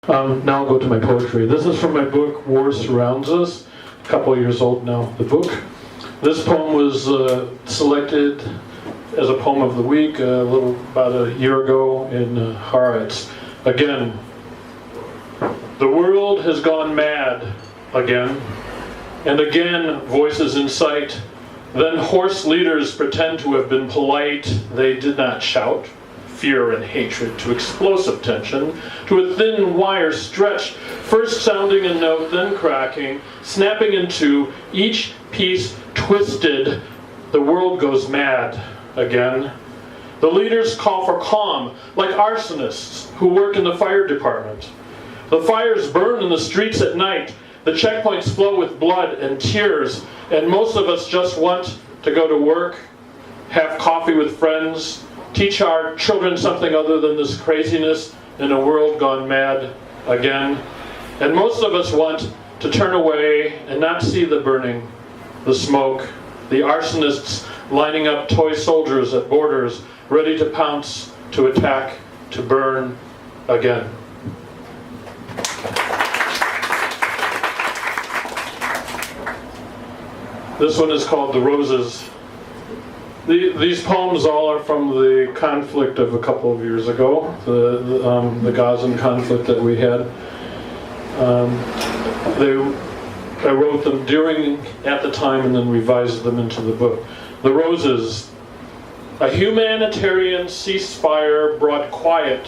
Now I'll go to my poetry. This is from my book, War Surrounds Us, a couple of years old now, the book. This poem was selected as a poem of the week about a year ago in Haaretz. Again, the world has gone mad again, and again voices in sight. Then hoarse leaders pretend to have been polite. They did not shout fear and hatred to explosive tension, to a thin wire stretched, first sounding a note, then cracking, snapping in two, each piece twisted. The world goes mad again. The leaders call for calm, like arsonists who work in the fire department. The fires burn in the streets at night. The checkpoints flow with blood and tears, and most of us just want to go to work, have coffee with friends, teach our children something other than this craziness in a world gone mad again. And most of us want to turn away and not see the burning, the smoke, the arsonists lining up toy soldiers at borders, ready to pounce, to attack, to burn again. This one is called The Roses. These poems all are from the conflict of a couple of years ago, the Gazan conflict that we had. I wrote them at the time and then revised them into the book. The Roses. A humanitarian ceasefire brought quiet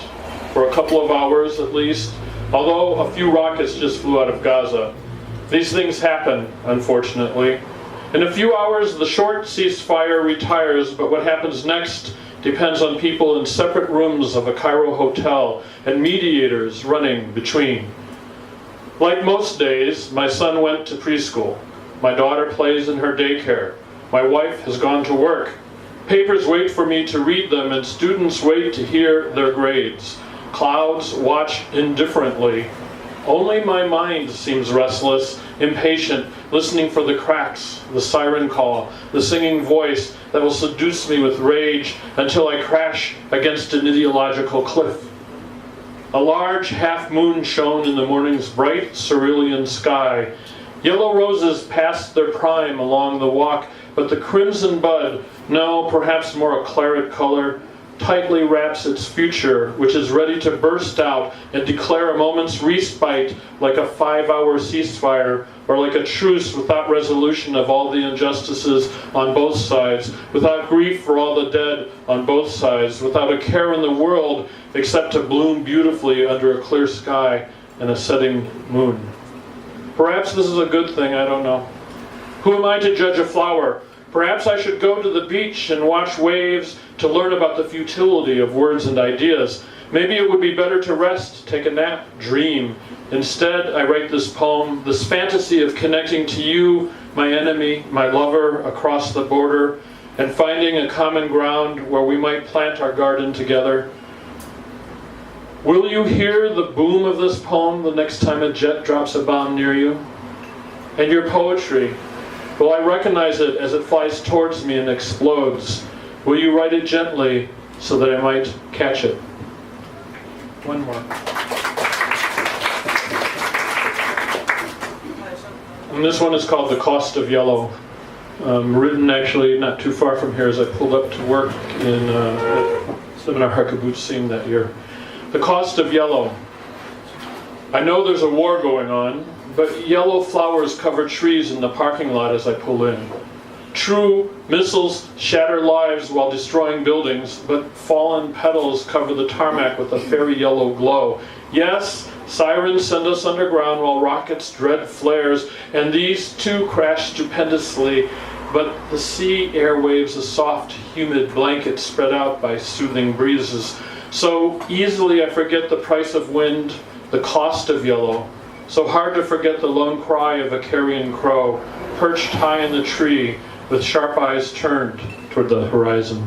for a couple of hours at least, although a few rockets just flew out of Gaza. These things happen, unfortunately. In a few hours, the short ceasefire retires, but what happens next depends on people in separate rooms of a Cairo hotel and mediators running between. Like most days, my son went to preschool. My daughter plays in her daycare. My wife has gone to work. Papers wait for me to read them, and students wait to hear their grades. Clouds watch indifferently. Only my mind seems restless, impatient, listening for the cracks, the siren call, the singing voice that will seduce me with rage until I crash against an ideological cliff. A large half-moon shone in the morning's bright cerulean sky. Yellow roses passed their prime along the walk, but the crimson bud, no, perhaps more a claret color, tightly wraps its future, which is ready to burst out and declare a moment's respite, like a 5-hour ceasefire, or like a truce without resolution of all the injustices on both sides, without grief for all the dead on both sides, without a care in the world except to bloom beautifully under a clear sky and a setting moon. Perhaps this is a good thing, I don't know. Who am I to judge a flower? Perhaps I should go to the beach and watch waves to learn about the futility of words and ideas. Maybe it would be better to rest, take a nap, dream. Instead, I write this poem, this fantasy of connecting to you, my enemy, my lover, across the border, and finding a common ground where we might plant our garden together. Will you hear the boom of this poem the next time a jet drops a bomb near you? And your poetry, will I recognize it as it flies towards me and explodes? Will you write it gently so that I might catch it? One more. And this one is called The Cost of Yellow. Written actually not too far from here as I pulled up to work in Seminar Harkibutzim that year. The cost of yellow. I know there's a war going on, but yellow flowers cover trees in the parking lot as I pull in. True, missiles shatter lives while destroying buildings, but fallen petals cover the tarmac with a fairy yellow glow. Yes, sirens send us underground while rockets dread flares, and these too crash stupendously, but the sea airwaves a soft, humid blanket spread out by soothing breezes. So easily I forget the price of wind, the cost of yellow. So hard to forget the lone cry of a carrion crow, perched high in the tree, with sharp eyes turned toward the horizon.